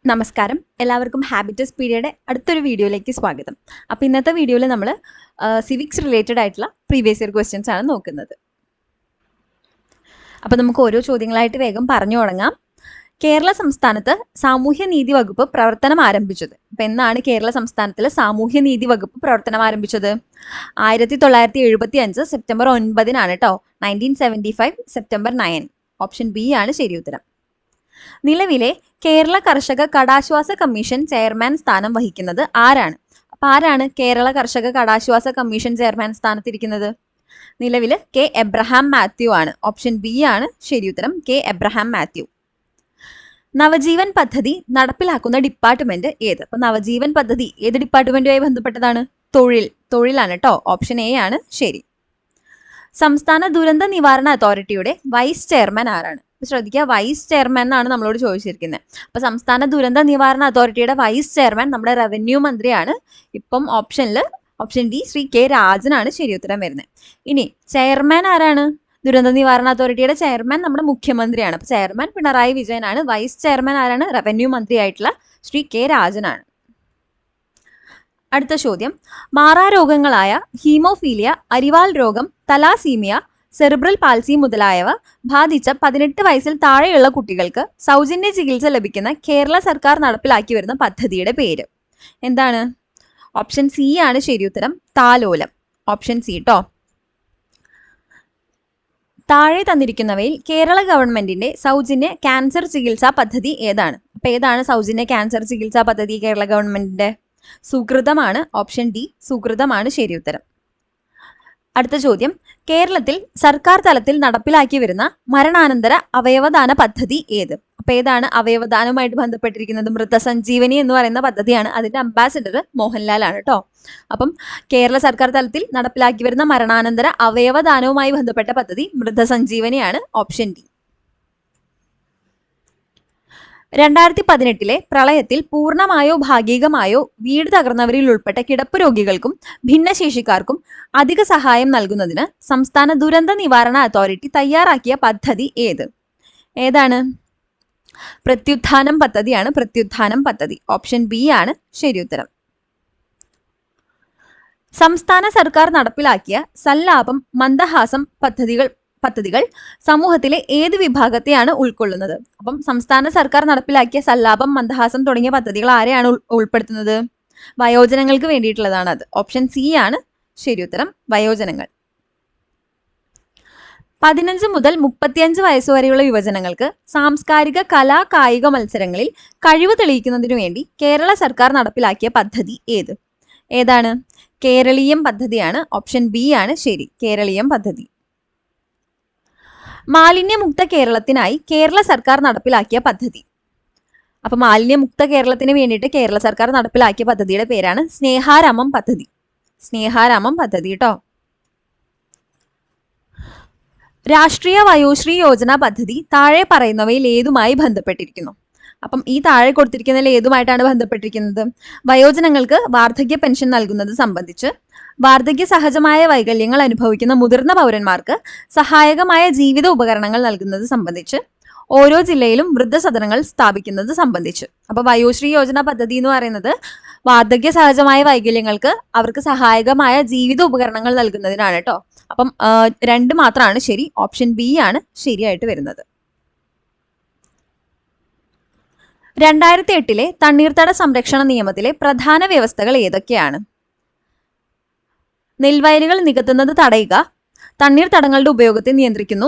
നമസ്കാരം, എല്ലാവർക്കും ഹാബിറ്റസ് പീഡിയയുടെ അടുത്തൊരു വീഡിയോയിലേക്ക് സ്വാഗതം. അപ്പോൾ ഇന്നത്തെ വീഡിയോയിൽ നമ്മൾ സിവിക്സ് റിലേറ്റഡ് ആയിട്ടുള്ള പ്രീവിയസ് ഇയർ ക്വസ്റ്റ്യൻസ് ആണ് നോക്കുന്നത്. അപ്പോൾ നമുക്ക് ഓരോ ചോദ്യങ്ങളായിട്ട് വേഗം പറഞ്ഞു തുടങ്ങാം. കേരള സംസ്ഥാനത്ത് സാമൂഹ്യനീതി വകുപ്പ് പ്രവർത്തനം ആരംഭിച്ചത്. അപ്പം എന്നാണ് കേരള സംസ്ഥാനത്തിൽ സാമൂഹ്യനീതി വകുപ്പ് പ്രവർത്തനം ആരംഭിച്ചത്? 1975 സെപ്റ്റംബർ 9 കേട്ടോ. 1975 സെപ്റ്റംബർ 9. ഓപ്ഷൻ ബി ആണ് ശരി ഉത്തരം. നിലവിലെ കേരള കർഷക കടാശ്വാസ കമ്മീഷൻ ചെയർമാൻ സ്ഥാനം വഹിക്കുന്നത് ആരാണ്? അപ്പൊ ആരാണ് കേരള കർഷക കടാശ്വാസ കമ്മീഷൻ ചെയർമാൻ സ്ഥാനത്തിരിക്കുന്നത്? നിലവിൽ കെ എബ്രഹാം മാത്യു ആണ്. ഓപ്ഷൻ ബി ആണ് ശരി ഉത്തരം, കെ എബ്രഹാം മാത്യു. നവജീവൻ പദ്ധതി നടപ്പിലാക്കുന്ന ഡിപ്പാർട്ട്മെന്റ് ഏത്? അപ്പൊ നവജീവൻ പദ്ധതി ഏത് ഡിപ്പാർട്ട്മെന്റുമായി ബന്ധപ്പെട്ടതാണ്? തൊഴിലാണ് കേട്ടോ. ഓപ്ഷൻ എ ആണ് ശരി. സംസ്ഥാന ദുരന്ത നിവാരണ അതോറിറ്റിയുടെ വൈസ് ചെയർമാൻ ആരാണ്? ശ്രദ്ധിക്കുക, വൈസ് ചെയർമാൻ എന്നാണ് നമ്മളോട് ചോദിച്ചിരിക്കുന്നത്. അപ്പൊ സംസ്ഥാന ദുരന്ത നിവാരണ അതോറിറ്റിയുടെ വൈസ് ചെയർമാൻ നമ്മുടെ റവന്യൂ മന്ത്രിയാണ്. ഇപ്പം ഓപ്ഷൻ ഡി ശ്രീ കെ രാജനാണ് ശരി ഉത്തരം വരുന്നത്. ഇനി ചെയർമാൻ ആരാണ്? ദുരന്ത നിവാരണ അതോറിറ്റിയുടെ ചെയർമാൻ നമ്മുടെ മുഖ്യമന്ത്രിയാണ്. അപ്പൊ ചെയർമാൻ പിണറായി വിജയനാണ്. വൈസ് ചെയർമാൻ ആരാണ്? റവന്യൂ മന്ത്രി ആയിട്ടുള്ള ശ്രീ കെ രാജനാണ്. അടുത്ത ചോദ്യം, മാറാരോഗങ്ങളായ ഹീമോഫീലിയ, അരിവാൾ രോഗം, തലാസീമിയ, സെറിബ്രൽ പാൽസി മുതലായവ ബാധിച്ച 18 വയസ്സിൽ താഴെയുള്ള കുട്ടികൾക്ക് സൗജന്യ ചികിത്സ ലഭിക്കുന്ന കേരള സർക്കാർ നടപ്പിലാക്കി വരുന്ന പദ്ധതിയുടെ പേര് എന്താണ്? ഓപ്ഷൻ സി ആണ് ശരി ഉത്തരം, താലോലം. ഓപ്ഷൻ സി ട്ടോ. താഴെ തന്നിരിക്കുന്നവയിൽ കേരള ഗവൺമെന്റിന്റെ സൗജന്യ ക്യാൻസർ ചികിത്സാ പദ്ധതി ഏതാണ്? അപ്പൊ ഏതാണ് സൗജന്യ ക്യാൻസർ ചികിത്സാ പദ്ധതി കേരള ഗവൺമെന്റിന്റെ? സുകൃതമാണ്. ഓപ്ഷൻ ഡി സുകൃതമാണ് ശരി ഉത്തരം. അടുത്ത ചോദ്യം, കേരളത്തിൽ സർക്കാർ തലത്തിൽ നടപ്പിലാക്കി വരുന്ന മരണാനന്തര അവയവദാന പദ്ധതി ഏത്? അപ്പൊ ഏതാണ് അവയവദാനവുമായിട്ട് ബന്ധപ്പെട്ടിരിക്കുന്നത്? മൃതസഞ്ജീവനി എന്ന് പറയുന്ന പദ്ധതിയാണ്. അതിന്റെ അംബാസിഡർ മോഹൻലാൽ ആണ് കേട്ടോ. അപ്പം കേരള സർക്കാർ തലത്തിൽ നടപ്പിലാക്കി വരുന്ന മരണാനന്തര അവയവദാനവുമായി ബന്ധപ്പെട്ട പദ്ധതി മൃതസഞ്ജീവനിയാണ്. Option D. 2018 പ്രളയത്തിൽ പൂർണ്ണമായോ ഭാഗികമായോ വീട് തകർന്നവരിൽ ഉൾപ്പെട്ട കിടപ്പ് രോഗികൾക്കും ഭിന്നശേഷിക്കാർക്കും അധിക സഹായം നൽകുന്നതിന് സംസ്ഥാന ദുരന്ത നിവാരണ അതോറിറ്റി തയ്യാറാക്കിയ പദ്ധതി ഏതാണ്? പ്രത്യുത്ഥാനം പദ്ധതിയാണ്. പ്രത്യുത്ഥാനം പദ്ധതി. ഓപ്ഷൻ ബി ആണ് ശരി ഉത്തരം. സംസ്ഥാന സർക്കാർ നടപ്പിലാക്കിയ സല്ലാപം, മന്ദഹാസം പദ്ധതികൾ സമൂഹത്തിലെ ഏത് വിഭാഗത്തെയാണ് ഉൾക്കൊള്ളുന്നത്? അപ്പം സംസ്ഥാന സർക്കാർ നടപ്പിലാക്കിയ സല്ലാപം, മന്ദഹാസം തുടങ്ങിയ പദ്ധതികൾ ആരെയാണ് ഉൾപ്പെടുത്തുന്നത്? വയോജനങ്ങൾക്ക് വേണ്ടിയിട്ടുള്ളതാണ് അത്. ഓപ്ഷൻ സി ആണ് ശരി ഉത്തരം, വയോജനങ്ങൾ. 15 മുതൽ 35 വയസ്സുവരെയുള്ള യുവജനങ്ങൾക്ക് സാംസ്കാരിക കലാ കായിക മത്സരങ്ങളിൽ കഴിവ് തെളിയിക്കുന്നതിനു വേണ്ടി കേരള സർക്കാർ നടപ്പിലാക്കിയ പദ്ധതി ഏതാണ്? കേരളീയം പദ്ധതിയാണ്. ഓപ്ഷൻ ബി ആണ് ശരി, കേരളീയം പദ്ധതി. മാലിന്യമുക്ത കേരളത്തിനായി കേരള സർക്കാർ നടപ്പിലാക്കിയ പദ്ധതി. അപ്പൊ മാലിന്യമുക്ത കേരളത്തിന് വേണ്ടിയിട്ട് കേരള സർക്കാർ നടപ്പിലാക്കിയ പദ്ധതിയുടെ പേരാണ് സ്നേഹാരാമം പദ്ധതി. സ്നേഹാരാമം പദ്ധതി കേട്ടോ. രാഷ്ട്രീയ വയോശ്രീ യോജന പദ്ധതി താഴെ പറയുന്നവയിൽ ഏതുമായി ബന്ധപ്പെട്ടിരിക്കുന്നു? അപ്പം ഈ താഴെ കൊടുത്തിരിക്കുന്നതിൽ ഏതുമായിട്ടാണ് ബന്ധപ്പെട്ടിരിക്കുന്നത്? വയോജനങ്ങൾക്ക് വാർദ്ധക്യ പെൻഷൻ നൽകുന്നത് സംബന്ധിച്ച്, വാർദ്ധക്യ സഹജമായ വൈകല്യങ്ങൾ അനുഭവിക്കുന്ന മുതിർന്ന പൗരന്മാർക്ക് സഹായകമായ ജീവിത ഉപകരണങ്ങൾ നൽകുന്നത് സംബന്ധിച്ച്, ഓരോ ജില്ലയിലും വൃദ്ധസദനങ്ങൾ സ്ഥാപിക്കുന്നത് സംബന്ധിച്ച്. അപ്പൊ വയോശ്രീ യോജന പദ്ധതി എന്ന് പറയുന്നത് വാർദ്ധക്യ സഹജമായ വൈകല്യങ്ങൾക്ക് അവർക്ക് സഹായകമായ ജീവിത ഉപകരണങ്ങൾ നൽകുന്നതിനാണ് കേട്ടോ. അപ്പം 2 മാത്രമാണ് ശരി. ഓപ്ഷൻ ബി ആണ് ശരിയായിട്ട് വരുന്നത്. 2008 തണ്ണീർത്തട സംരക്ഷണ നിയമത്തിലെ പ്രധാന വ്യവസ്ഥകൾ ഏതൊക്കെയാണ്? നെൽവയലുകൾ നികത്തുന്നത് തടയുക, തണ്ണീർത്തടങ്ങളുടെ ഉപയോഗത്തെ നിയന്ത്രിക്കുന്നു,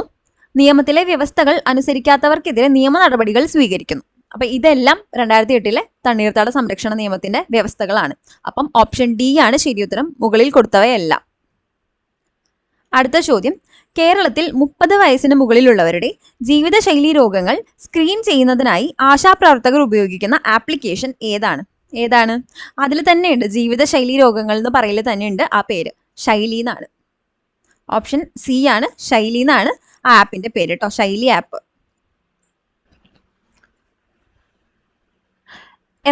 നിയമത്തിലെ വ്യവസ്ഥകൾ അനുസരിക്കാത്തവർക്കെതിരെ നിയമ നടപടികൾ സ്വീകരിക്കുന്നു. അപ്പൊ ഇതെല്ലാം 2008 തണ്ണീർത്തട സംരക്ഷണ നിയമത്തിന്റെ വ്യവസ്ഥകളാണ്. അപ്പം ഓപ്ഷൻ ഡി ആണ് ശരി ഉത്തരം, മുകളിൽ കൊടുത്തവയെല്ലാം. അടുത്ത ചോദ്യം, കേരളത്തിൽ 30 വയസ്സിന് മുകളിലുള്ളവരുടെ ജീവിതശൈലി രോഗങ്ങൾ സ്ക്രീൻ ചെയ്യുന്നതിനായി ആശാപ്രവർത്തകർ ഉപയോഗിക്കുന്ന ആപ്ലിക്കേഷൻ ഏതാണ്? അതിൽ തന്നെയുണ്ട്, ജീവിതശൈലി രോഗങ്ങൾ എന്ന് പറയൽ തന്നെയുണ്ട് ആ പേര്, ശൈലി എന്നാണ്. ഓപ്ഷൻ സി ആണ്, ശൈലി എന്നാണ് ആ ആപ്പിന്റെ പേര് കേട്ടോ, ശൈലി ആപ്പ്.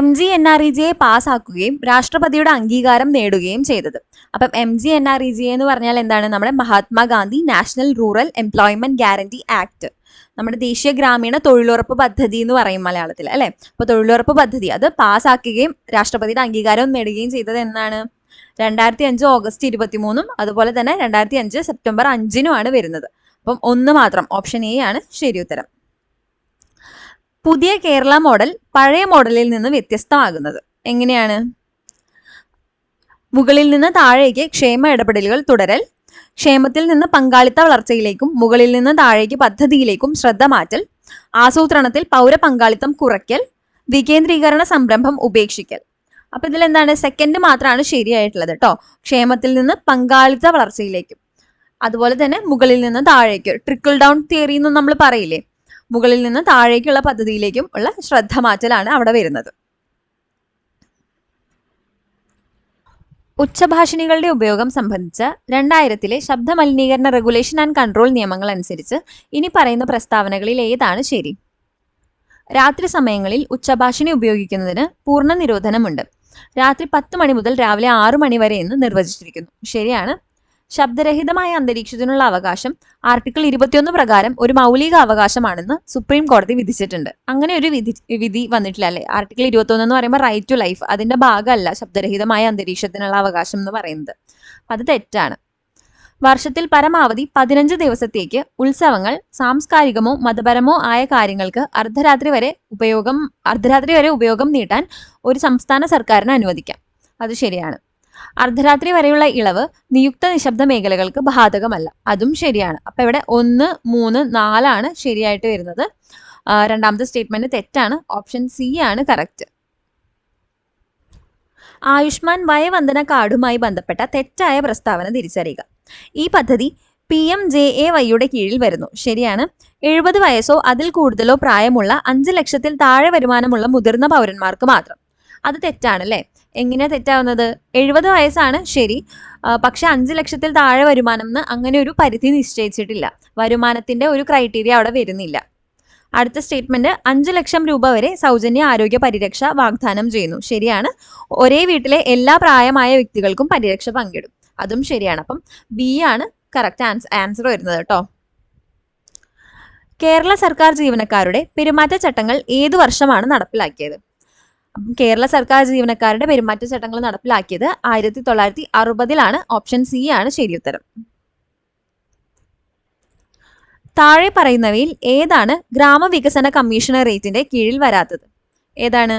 MGNREGA പാസ്സാക്കുകയും രാഷ്ട്രപതിയുടെ അംഗീകാരം നേടുകയും ചെയ്തത്. അപ്പം MGNREGA എന്ന് പറഞ്ഞാൽ എന്താണ്? നമ്മുടെ Mahatma Gandhi national rural employment guarantee act, നമ്മുടെ ദേശീയ ഗ്രാമീണ തൊഴിലുറപ്പ് പദ്ധതി എന്ന് പറയും മലയാളത്തിൽ, അല്ലെ? അപ്പൊ തൊഴിലുറപ്പ് പദ്ധതി അത് പാസ്സാക്കുകയും രാഷ്ട്രപതിയുടെ അംഗീകാരം നേടുകയും ചെയ്തത് എന്നാണ്? 2005 ഓഗസ്റ്റ് 23 അതുപോലെ തന്നെ 2005 സെപ്റ്റംബർ 5 വരുന്നത്. അപ്പം ഒന്ന് മാത്രം, ഓപ്ഷൻ എ ആണ് ശരി ഉത്തരം. പുതിയ കേരള മോഡൽ പഴയ മോഡലിൽ നിന്ന് വ്യത്യസ്തമാകുന്നത് എങ്ങനെയാണ്? മുകളിൽ നിന്ന് താഴേക്ക് ക്ഷേമ ഇടപെടലുകൾ തുടരൽ, ക്ഷേമത്തിൽ നിന്ന് പങ്കാളിത്ത വളർച്ചയിലേക്കും മുകളിൽ നിന്ന് താഴേക്ക് പദ്ധതിയിലേക്കും ശ്രദ്ധ മാറ്റൽ, ആസൂത്രണത്തിൽ പൗര പങ്കാളിത്തം കുറയ്ക്കൽ, വികേന്ദ്രീകരണ സംരംഭം ഉപേക്ഷിക്കൽ. അപ്പൊ ഇതിൽ എന്താണ്? സെക്കൻഡ് മാത്രമാണ് ശരിയായിട്ടുള്ളത് കേട്ടോ. ക്ഷേമത്തിൽ നിന്ന് പങ്കാളിത്ത വളർച്ചയിലേക്കും അതുപോലെ തന്നെ മുകളിൽ നിന്ന് താഴേക്ക്, ട്രിക്കിൾ ഡൗൺ തിയറി എന്ന് നമ്മൾ പറയില്ലേ, മുകളിൽ നിന്ന് താഴേക്കുള്ള പദ്ധതിയിലേക്കും ഉള്ള ശ്രദ്ധ മാറ്റലാണ് അവിടെ വരുന്നത്. ഉച്ചഭാഷിണികളുടെ ഉപയോഗം സംബന്ധിച്ച 2000 ശബ്ദ മലിനീകരണ റെഗുലേഷൻ ആൻഡ് കൺട്രോൾ നിയമങ്ങൾ അനുസരിച്ച് ഇനി പറയുന്ന പ്രസ്താവനകളിൽ ഏതാണ് ശരി? രാത്രി സമയങ്ങളിൽ ഉച്ചഭാഷിണി ഉപയോഗിക്കുന്നതിന് പൂർണ്ണ നിരോധനമുണ്ട്. രാത്രി 10 മണി മുതൽ രാവിലെ 6 മണി വരെ എന്ന് നിർവചിച്ചിരിക്കുന്നു. ശരിയാണ്. ശബ്ദരഹിതമായ അന്തരീക്ഷത്തിനുള്ള അവകാശം ആർട്ടിക്കിൾ 21 പ്രകാരം ഒരു മൗലിക അവകാശമാണെന്ന് സുപ്രീം കോടതി വിധിച്ചിട്ടുണ്ട്. അങ്ങനെ ഒരു വിധി വന്നിട്ടില്ല, അല്ലെ? ആർട്ടിക്കിൾ 21 എന്ന് പറയുമ്പോൾ റൈറ്റ് ടു ലൈഫ്, അതിന്റെ ഭാഗമല്ല ശബ്ദരഹിതമായ അന്തരീക്ഷത്തിനുള്ള അവകാശം എന്ന് പറയുന്നത്. അത് തെറ്റാണ്. വർഷത്തിൽ പരമാവധി 15 ദിവസത്തേക്ക് ഉത്സവങ്ങൾ, സാംസ്കാരികമോ മതപരമോ ആയ കാര്യങ്ങൾക്ക് അർദ്ധരാത്രി വരെ ഉപയോഗം നീട്ടാൻ ഒരു സംസ്ഥാന സർക്കാരിന് അനുവദിക്കാം. അത് ശരിയാണ്. അർദ്ധരാത്രി വരെയുള്ള ഇളവ് നിയുക്ത നിശബ്ദ മേഖലകൾക്ക് ബാധകമല്ല. അതും ശരിയാണ്. അപ്പൊ ഇവിടെ 1, 3, 4 ശരിയായിട്ട് വരുന്നത്. രണ്ടാമത്തെ സ്റ്റേറ്റ്മെന്റ് തെറ്റാണ്. ഓപ്ഷൻ സി ആണ് കറക്റ്റ്. ആയുഷ്മാൻ വയവന്ദന കാർഡുമായി ബന്ധപ്പെട്ട തെറ്റായ പ്രസ്താവന തിരിച്ചറിയുക. ഈ പദ്ധതി PMJAYയുടെ കീഴിൽ വരുന്നു. ശരിയാണ്. 70 വയസ്സോ അതിൽ കൂടുതലോ പ്രായമുള്ള 5 ലക്ഷത്തിൽ താഴെ വരുമാനമുള്ള മുതിർന്ന പൗരന്മാർക്ക് മാത്രം. അത് തെറ്റാണ്, അല്ലേ? എങ്ങനെയാ തെറ്റാവുന്നത്? 70 വയസ്സാണ് ശരി, പക്ഷെ 5 ലക്ഷത്തിൽ താഴെ വരുമാനം എന്ന് അങ്ങനെ ഒരു പരിധി നിശ്ചയിച്ചിട്ടില്ല. വരുമാനത്തിന്റെ ഒരു ക്രൈറ്റീരിയ അവിടെ വരുന്നില്ല. അടുത്ത സ്റ്റേറ്റ്മെന്റ് 5 ലക്ഷം രൂപ വരെ സൗജന്യ ആരോഗ്യ പരിരക്ഷ വാഗ്ദാനം ചെയ്യുന്നു. ശരിയാണ്. ഒരേ വീട്ടിലെ എല്ലാ പ്രായമായ വ്യക്തികൾക്കും പരിരക്ഷ പങ്കിടും. അതും ശരിയാണ്. അപ്പം ബി ആണ് കറക്റ്റ് ആൻസർ വരുന്നത് കേട്ടോ. കേരള സർക്കാർ ജീവനക്കാരുടെ പെരുമാറ്റച്ചട്ടങ്ങൾ ഏതു വർഷമാണ് നടപ്പിലാക്കിയത്? കേരള സർക്കാർ ജീവനക്കാരുടെ പെരുമാറ്റച്ചട്ടങ്ങൾ നടപ്പിലാക്കിയത് 1960 ഓപ്ഷൻ സി ആണ് ശരിയുത്തരം. താഴെ പറയുന്നവയിൽ ഏതാണ് ഗ്രാമവികസന കമ്മീഷണറേറ്റിന്റെ കീഴിൽ വരാത്തത്? ഏതാണ്?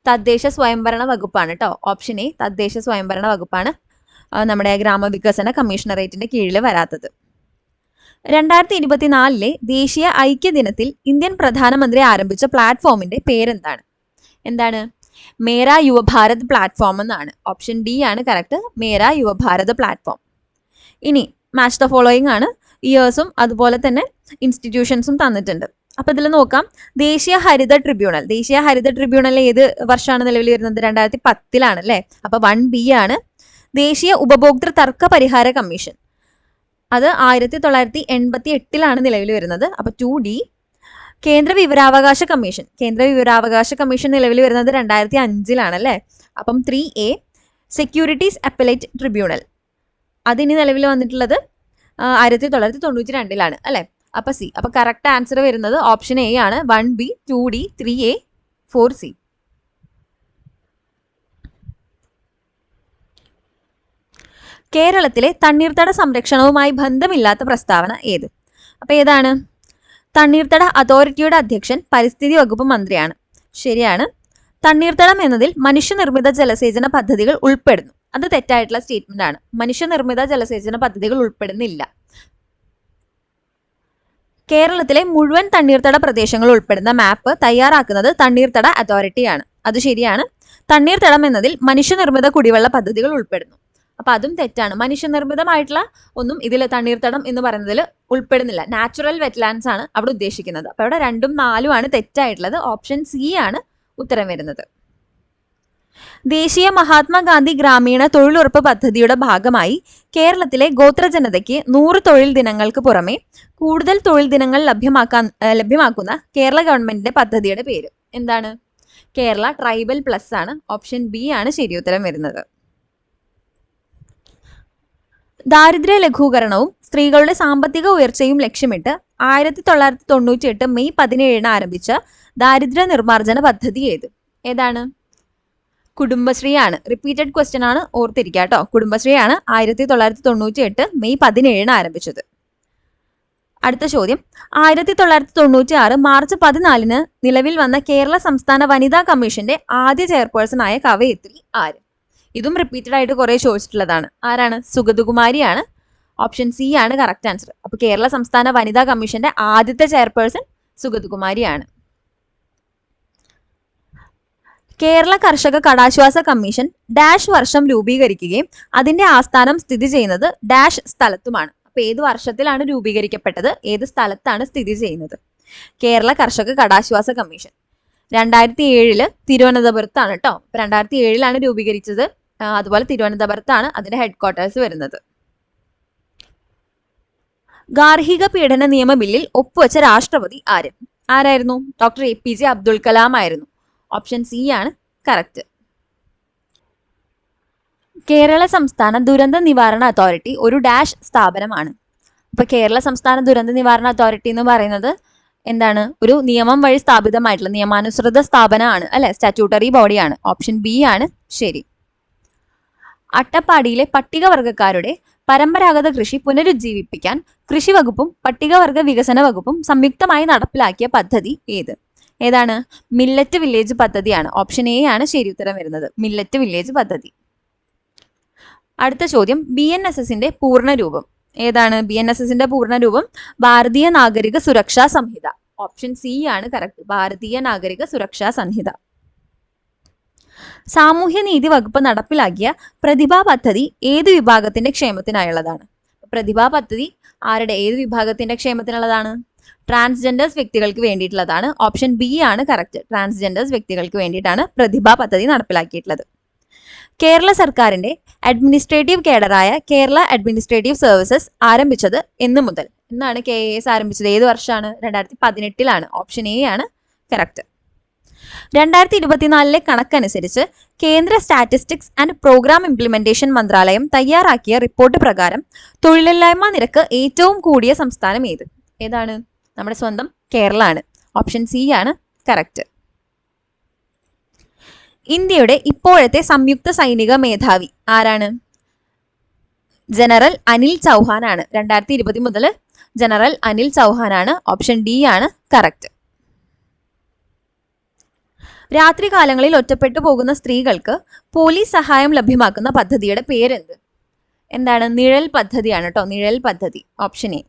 തദ്ദേശ സ്വയംഭരണ വകുപ്പാണ് കേട്ടോ. ഓപ്ഷൻ എ തദ്ദേശ സ്വയംഭരണ വകുപ്പാണ് നമ്മുടെ ഗ്രാമവികസന കമ്മീഷണറേറ്റിന്റെ കീഴിൽ വരാത്തത്. 2024 ദേശീയ ഐക്യദിനത്തിൽ ഇന്ത്യൻ പ്രധാനമന്ത്രി ആരംഭിച്ച പ്ലാറ്റ്ഫോമിന്റെ പേരെന്താണ്? എന്താണ്? മേരാ യുവഭാരത് പ്ലാറ്റ്ഫോം എന്നാണ്. ഓപ്ഷൻ ഡി ആണ് കറക്റ്റ്. മേരാ യുവഭാരത് പ്ലാറ്റ്ഫോം. ഇനി മാച്ച് ദ ഫോളോയിങ് ആണ്. ഇയേഴ്സും അതുപോലെ തന്നെ ഇൻസ്റ്റിറ്റ്യൂഷൻസും തന്നിട്ടുണ്ട്. അപ്പൊ ഇതിൽ നോക്കാം. ദേശീയ ഹരിത ട്രിബ്യൂണൽ ഏത് വർഷമാണ് നിലവിൽ വരുന്നത്? 2010 അല്ലേ? അപ്പൊ 1B ആണ്. ദേശീയ ഉപഭോക്തൃ തർക്ക പരിഹാര കമ്മീഷൻ അത് 1988 നിലവിൽ വരുന്നത്. അപ്പൊ 2D. കേന്ദ്ര വിവരാവകാശ കമ്മീഷൻ നിലവിൽ വരുന്നത് 2005 അല്ലേ? അപ്പം 3A. സെക്യൂരിറ്റീസ് അപ്പലേറ്റ് ട്രിബ്യൂണൽ അതിനി നിലവിൽ വന്നിട്ടുള്ളത് 1992 അല്ലേ? അപ്പൊ സി. അപ്പൊ കറക്റ്റ് ആൻസർ വരുന്നത് ഓപ്ഷൻ എ ആണ്. 1B, 2D, 3A, 4C. കേരളത്തിലെ തണ്ണീർത്തട സംരക്ഷണവുമായി ബന്ധമില്ലാത്ത പ്രസ്താവന ഏത്? അപ്പൊ ഏതാണ്? തണ്ണീർത്തട അതോറിറ്റിയുടെ അധ്യക്ഷൻ പരിസ്ഥിതി വകുപ്പ് മന്ത്രിയാണ്. ശരിയാണ്. തണ്ണീർത്തടം എന്നതിൽ മനുഷ്യനിർമ്മിത ജലസേചന പദ്ധതികൾ ഉൾപ്പെടുന്നു. അത് തെറ്റായിട്ടുള്ള സ്റ്റേറ്റ്മെന്റ് ആണ്. മനുഷ്യനിർമ്മിത ജലസേചന പദ്ധതികൾ ഉൾപ്പെടുന്നില്ല. കേരളത്തിലെ മുഴുവൻ തണ്ണീർത്തട പ്രദേശങ്ങൾ ഉൾപ്പെടുന്ന മാപ്പ് തയ്യാറാക്കുന്നത് തണ്ണീർത്തട അതോറിറ്റിയാണ്. അത് ശരിയാണ്. തണ്ണീർത്തടം എന്നതിൽ മനുഷ്യനിർമ്മിത കുടിവെള്ള പദ്ധതികൾ ഉൾപ്പെടുന്നു. അപ്പൊ അതും തെറ്റാണ്. മനുഷ്യനിർമ്മിതമായിട്ടുള്ള ഒന്നും ഇതിൽ തണ്ണീർത്തടം എന്ന് പറയുന്നതിൽ ഉൾപ്പെടുന്നില്ല. നാച്ചുറൽ വെറ്റ്ലാൻഡ്സ് ആണ് അവിടെ ഉദ്ദേശിക്കുന്നത്. അപ്പൊ അവിടെ 2ഉം 4ഉം ആണ് തെറ്റായിട്ടുള്ളത്. ഓപ്ഷൻ സി ആണ് ഉത്തരം വരുന്നത്. ദേശീയ മഹാത്മാഗാന്ധി ഗ്രാമീണ തൊഴിലുറപ്പ് പദ്ധതിയുടെ ഭാഗമായി കേരളത്തിലെ ഗോത്രജനതയ്ക്ക് 100 തൊഴിൽ ദിനങ്ങൾക്ക് പുറമെ കൂടുതൽ തൊഴിൽ ദിനങ്ങൾ ലഭ്യമാക്കുന്ന കേരള ഗവൺമെന്റിന്റെ പദ്ധതിയുടെ പേര് എന്താണ്? കേരള ട്രൈബൽ പ്ലസ് ആണ്. ഓപ്ഷൻ ബി ആണ് ശരിയുത്തരം വരുന്നത്. ദാരിദ്ര്യ ലഘൂകരണവും സ്ത്രീകളുടെ സാമ്പത്തിക ഉയർച്ചയും ലക്ഷ്യമിട്ട് 1998 മെയ് 17 ആരംഭിച്ച ദാരിദ്ര്യ നിർമ്മാർജ്ജന പദ്ധതി ഏതാണ്? കുടുംബശ്രീ ആണ്. റിപ്പീറ്റഡ് ക്വസ്റ്റ്യൻ ആണ്, ഓർത്തിരിക്കുക കേട്ടോ. കുടുംബശ്രീ ആണ് 1998 മെയ് 17 ആരംഭിച്ചത്. അടുത്ത ചോദ്യം, 1996 മാർച്ച് 14 നിലവിൽ വന്ന കേരള സംസ്ഥാന വനിതാ കമ്മീഷന്റെ ആദ്യ ചെയർപേഴ്സൺ ആയ കവയിത്രി ആര്? ഇതും റിപ്പീറ്റഡ് ആയിട്ട് കുറെ ചോദിച്ചിട്ടുള്ളതാണ്. ആരാണ്? സുഗതകുമാരിയാണ്. ഓപ്ഷൻ സി ആണ് കറക്റ്റ് ആൻസർ. അപ്പൊ കേരള സംസ്ഥാന വനിതാ കമ്മീഷന്റെ ആദ്യത്തെ ചെയർപേഴ്സൺ സുഗതകുമാരിയാണ്. കേരള കർഷക കടാശ്വാസ കമ്മീഷൻ ഡാഷ് വർഷം രൂപീകരിക്കുകയും അതിന്റെ ആസ്ഥാനം സ്ഥിതി ചെയ്യുന്നത് ഡാഷ് സ്ഥലത്തുമാണ്. അപ്പൊ ഏത് വർഷത്തിലാണ് രൂപീകരിക്കപ്പെട്ടത്, ഏത് സ്ഥലത്താണ് സ്ഥിതി ചെയ്യുന്നത്? കേരള കർഷക കടാശ്വാസ കമ്മീഷൻ 2007 തിരുവനന്തപുരത്താണ് കേട്ടോ. 2007 രൂപീകരിച്ചത്. അതുപോലെ തിരുവനന്തപുരത്താണ് അതിന്റെ ഹെഡ് ക്വാർട്ടേഴ്സ് വരുന്നത്. ഗാർഹിക പീഡന നിയമ ബില്ലിൽ ഒപ്പുവെച്ച രാഷ്ട്രപതി ആരായിരുന്നു? ഡോക്ടർ APJ അബ്ദുൽ കലാം ആയിരുന്നു. ഓപ്ഷൻ സി ആണ് കറക്റ്റ്. കേരള സംസ്ഥാന ദുരന്ത നിവാരണ അതോറിറ്റി ഒരു ഡാഷ് സ്ഥാപനമാണ്. അപ്പൊ കേരള സംസ്ഥാന ദുരന്ത നിവാരണ അതോറിറ്റി എന്ന് പറയുന്നത് എന്താണ്? ഒരു നിയമം വഴി സ്ഥാപിതമായിട്ടുള്ള നിയമാനുസൃത സ്ഥാപനമാണ് അല്ലെ, സ്റ്റാറ്റ്യൂട്ടറി ബോഡിയാണ്. ഓപ്ഷൻ ബി ആണ് ശരി. അട്ടപ്പാടിയിലെ പട്ടികവർഗക്കാരുടെ പരമ്പരാഗത കൃഷി പുനരുജ്ജീവിപ്പിക്കാൻ കൃഷി വകുപ്പും പട്ടികവർഗ വികസന വകുപ്പും സംയുക്തമായി നടപ്പിലാക്കിയ പദ്ധതി ഏതാണ്? മില്ലറ്റ് വില്ലേജ് പദ്ധതിയാണ്. ഓപ്ഷൻ എ ആണ് ശരി ഉത്തരം വരുന്നത്, മില്ലറ്റ് വില്ലേജ് പദ്ധതി. അടുത്ത ചോദ്യം, BNSSന്റെ പൂർണ്ണരൂപം ഏതാണ്? BNSSന്റെ പൂർണ്ണരൂപം ഭാരതീയ നാഗരിക സുരക്ഷാ സംഹിത. ഓപ്ഷൻ സി ആണ് കറക്റ്റ്, ഭാരതീയ നാഗരിക സുരക്ഷാ സംഹിത. സാമൂഹ്യനീതി വകുപ്പ് നടപ്പിലാക്കിയ പ്രതിഭ പദ്ധതി ഏത് വിഭാഗത്തിന്റെ ക്ഷേമത്തിനായുള്ളതാണ്? പ്രതിഭ പദ്ധതി ഏത് വിഭാഗത്തിന്റെ ക്ഷേമത്തിനുള്ളതാണ്? ട്രാൻസ്ജെൻഡേഴ്സ് വ്യക്തികൾക്ക് വേണ്ടിയിട്ടുള്ളതാണ്. ഓപ്ഷൻ ബി ആണ് കറക്റ്റ്, ട്രാൻസ്ജെൻഡേഴ്സ് വ്യക്തികൾക്ക് വേണ്ടിയിട്ടാണ് പ്രതിഭ പദ്ധതി നടപ്പിലാക്കിയിട്ടുള്ളത്. കേരള സർക്കാരിന്റെ അഡ്മിനിസ്ട്രേറ്റീവ് കേഡറായ കേരള അഡ്മിനിസ്ട്രേറ്റീവ് സർവീസസ് ആരംഭിച്ചത് എന്നാണ് KAS ആരംഭിച്ചത്? ഏത് വർഷമാണ്? 2018. ഓപ്ഷൻ എ ആണ് കറക്റ്റ്. 2024 കണക്കനുസരിച്ച് കേന്ദ്ര സ്റ്റാറ്റിസ്റ്റിക്സ് ആൻഡ് പ്രോഗ്രാം ഇംപ്ലിമെന്റേഷൻ മന്ത്രാലയം തയ്യാറാക്കിയ റിപ്പോർട്ട് പ്രകാരം തൊഴിലില്ലായ്മ നിരക്ക് ഏറ്റവും കൂടിയ സംസ്ഥാനം ഏതാണ്? നമ്മുടെ സ്വന്തം കേരള ആണ്. ഓപ്ഷൻ സി ആണ് കറക്റ്റ്. ഇന്ത്യയുടെ ഇപ്പോഴത്തെ സംയുക്ത സൈനിക മേധാവി ആരാണ്? ജനറൽ അനിൽ ചൗഹാൻ ആണ്. 2020 മുതൽ ജനറൽ അനിൽ ചൗഹാൻ ആണ്. ഓപ്ഷൻ ഡി ആണ് കറക്റ്റ്. രാത്രികാലങ്ങളിൽ ഒറ്റപ്പെട്ടു പോകുന്ന സ്ത്രീകൾക്ക് പോലീസ് സഹായം ലഭ്യമാക്കുന്ന പദ്ധതിയുടെ എന്താണ്? നിഴൽ പദ്ധതിയാണ് കേട്ടോ, നിഴൽ പദ്ധതി. Option A.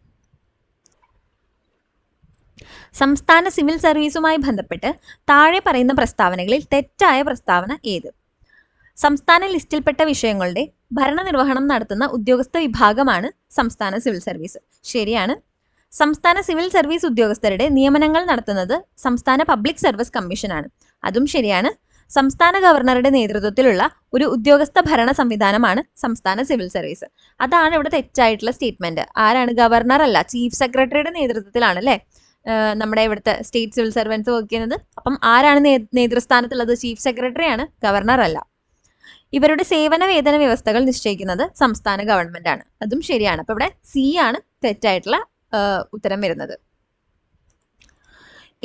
സംസ്ഥാന സിവിൽ സർവീസുമായി ബന്ധപ്പെട്ട് താഴെ പറയുന്ന പ്രസ്താവനകളിൽ തെറ്റായ പ്രസ്താവന ഏത്? സംസ്ഥാന ലിസ്റ്റിൽപ്പെട്ട വിഷയങ്ങളുടെ ഭരണനിർവഹണം നടത്തുന്ന ഉദ്യോഗസ്ഥ വിഭാഗമാണ് സംസ്ഥാന സിവിൽ സർവീസ്. ശരിയാണ്. സംസ്ഥാന സിവിൽ സർവീസ് ഉദ്യോഗസ്ഥരുടെ നിയമനങ്ങൾ നടത്തുന്നത് സംസ്ഥാന പബ്ലിക് സർവീസ് കമ്മീഷനാണ്. അതും ശരിയാണ്. സംസ്ഥാന ഗവർണറുടെ നേതൃത്വത്തിലുള്ള ഒരു ഉദ്യോഗസ്ഥ ഭരണ സംവിധാനമാണ് സംസ്ഥാന സിവിൽ സർവീസ്. അതാണ് ഇവിടെ തെറ്റായിട്ടുള്ള സ്റ്റേറ്റ്മെന്റ്. ആരാണ്? ഗവർണർ അല്ല, ചീഫ് സെക്രട്ടറിയുടെ നേതൃത്വത്തിലാണ് അല്ലെ നമ്മുടെ ഇവിടുത്തെ സ്റ്റേറ്റ് സിവിൽ സർവൻസ് വർക്ക് ചെയ്യുന്നത്. അപ്പം ആരാണ് നേതൃസ്ഥാനത്തുള്ളത്? ചീഫ് സെക്രട്ടറിയാണ്, ഗവർണർ അല്ല. ഇവരുടെ സേവന വേതന വ്യവസ്ഥകൾ നിശ്ചയിക്കുന്നത് സംസ്ഥാന ഗവൺമെന്റ് ആണ്. അതും ശരിയാണ്. അപ്പൊ ഇവിടെ സി ആണ് തെറ്റായിട്ടുള്ള ഉത്തരം വരുന്നത്.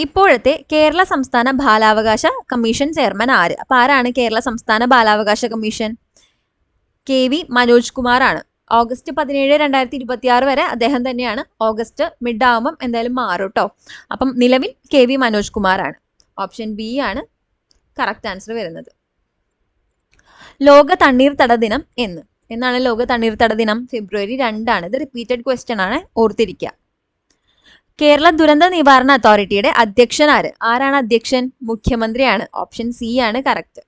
ഇപ്പോഴത്തെ കേരള സംസ്ഥാന ബാലാവകാശ കമ്മീഷൻ ചെയർമാൻ ആര്? അപ്പൊ ആരാണ് കേരള സംസ്ഥാന ബാലാവകാശ കമ്മീഷൻ? KV മനോജ് കുമാർ ആണ്. ഓഗസ്റ്റ് 17, 2026 വരെ അദ്ദേഹം തന്നെയാണ്. ഓഗസ്റ്റ് മിഡ് ആവുമ്പം എന്തായാലും മാറും കേട്ടോ. അപ്പം നിലവിൽ KV മനോജ് കുമാർ ആണ്. ഓപ്ഷൻ ബി ആണ് കറക്റ്റ് ആൻസർ വരുന്നത്. ലോക തണ്ണീർത്തട ദിനം എന്നാണ് ലോക തണ്ണീർത്തട ദിനം? ഫെബ്രുവരി 2 ആണ്. ഇത് റിപ്പീറ്റഡ് ക്വസ്റ്റ്യൻ ആണ്, ഓർത്തിരിക്കുക. കേരള ദുരന്ത നിവാരണ അതോറിറ്റിയുടെ അധ്യക്ഷൻ ആരാണ് അധ്യക്ഷൻ? മുഖ്യമന്ത്രിയാണ്. ഓപ്ഷൻ സി ആണ് കറക്റ്റ്.